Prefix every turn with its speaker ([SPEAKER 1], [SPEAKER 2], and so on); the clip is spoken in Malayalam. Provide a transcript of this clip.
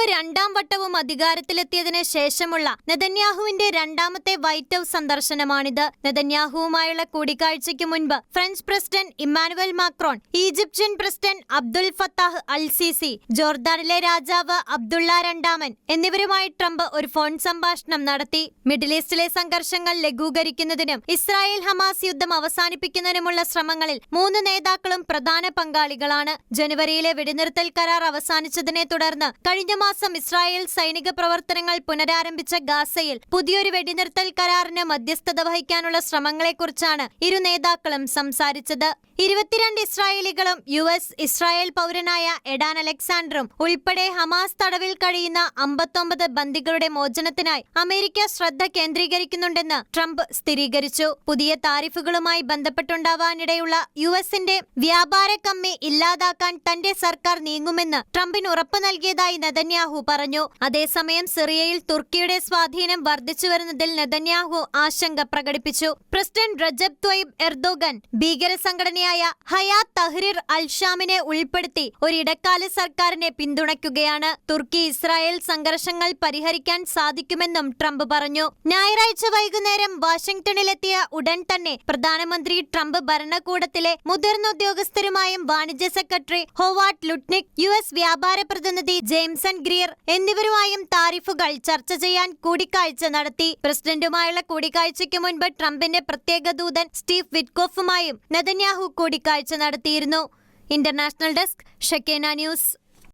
[SPEAKER 1] ട്രംപ് രണ്ടാം വട്ടവും അധികാരത്തിലെത്തിയതിന് ശേഷമുള്ള നെതന്യാഹുവിന്റെ രണ്ടാമത്തെ വൈറ്റ് ഹൌസ് സന്ദർശനമാണിത്. നെതന്യാഹുവുമായുള്ള കൂടിക്കാഴ്ചയ്ക്ക് മുൻപ് French president Emmanuel Macron, Egyptian president Abdul Fattah al Sisi, ജോർദാനിലെ രാജാവ് അബ്ദുള്ള രണ്ടാമൻ എന്നിവരുമായി ട്രംപ് ഒരു ഫോൺ സംഭാഷണം നടത്തി. മിഡിൽ ഈസ്റ്റിലെ സംഘർഷങ്ങൾ ലഘൂകരിക്കുന്നതിനും ഇസ്രായേൽ ഹമാസ് യുദ്ധം അവസാനിപ്പിക്കുന്നതിനുമുള്ള ശ്രമങ്ങളിൽ മൂന്ന് നേതാക്കളും പ്രധാന പങ്കാളികളാണ്. ജനുവരിയിലെ വെടിനിർത്തൽ കരാർ അവസാനിച്ചതിനെ തുടർന്ന് കഴിഞ്ഞ മാസം ഇസ്രായേൽ സൈനിക പ്രവർത്തനങ്ങൾ പുനരാരംഭിച്ച ഗാസയിൽ പുതിയൊരു വെടിനിർത്തൽ കരാറിന് മധ്യസ്ഥത വഹിക്കാനുള്ള ശ്രമങ്ങളെക്കുറിച്ചാണ് ഇരു നേതാക്കളും സംസാരിച്ചത്. 22 ഇസ്രായേലികളും ഇസ്രായേൽ പൗരനായ എഡാൻ അലക്സാണ്ടറും ഉൾപ്പെടെ ഹമാസ് തടവിൽ കഴിയുന്ന 59 ബന്ദികളുടെ മോചനത്തിനായി അമേരിക്ക ശ്രദ്ധ കേന്ദ്രീകരിക്കുന്നുണ്ടെന്ന് ട്രംപ് സ്ഥിരീകരിച്ചു. പുതിയ താരിഫുകളുമായി ബന്ധപ്പെട്ടുണ്ടാവാനിടയുള്ള യുഎസിന്റെ വ്യാപാര കമ്മി ഇല്ലാതാക്കാൻ തന്റെ സർക്കാർ നീങ്ങുമെന്ന് ട്രംപിന് ഉറപ്പ് നൽകിയതായി നെതന്യാഹു പറഞ്ഞു. അതേസമയം സിറിയയിൽ തുർക്കിയുടെ സ്വാധീനം വർദ്ധിച്ചുവരുന്നതിൽ നെതന്യാഹു ആശങ്ക പ്രകടിപ്പിച്ചു. പ്രസിഡന്റ് റജബ് ത്വയ്യിബ് എർദോഗൻ ഭീകര സംഘടനയായ ഹയാത്ത് തഹ്രീർ അൽ ഷാമിനെ ഉൾപ്പെടുത്തി ഒരു ഇടക്കാല സർക്കാരിനെ പിന്തുണയ്ക്കുകയാണ്. തുർക്കി ഇസ്രായേൽ സംഘർഷങ്ങൾ പരിഹരിക്കാൻ സാധിക്കുമെന്നും ട്രംപ് പറഞ്ഞു. ഞായറാഴ്ച വൈകുന്നേരം വാഷിംഗ്ടണിലെത്തിയ ഉടൻ തന്നെ പ്രധാനമന്ത്രി ട്രംപ് ഭരണകൂടത്തിലെ മുതിർന്ന ഉദ്യോഗസ്ഥരുമായും വാണിജ്യ സെക്രട്ടറി ഹോവാർഡ് ലുട്നിക്, യുഎസ് വ്യാപാര പ്രതിനിധി ജെയിംസൺ ഗ്രിയർ എന്നിവരുമായും താരിഫുകൾ ചർച്ച ചെയ്യാൻ കൂടിക്കാഴ്ച നടത്തി. പ്രസിഡന്റുമായുള്ള കൂടിക്കാഴ്ചയ്ക്ക് മുൻപ് ട്രംപിന്റെ പ്രത്യേക ദൂതൻ സ്റ്റീവ് വിറ്റ്കോഫുമായും നെതന്യാഹു കൂടിക്കാഴ്ച നടത്തിയിരുന്നു. ഇന്റർനാഷണൽ ഡെസ്ക്, ഷെക്കേന ന്യൂസ്.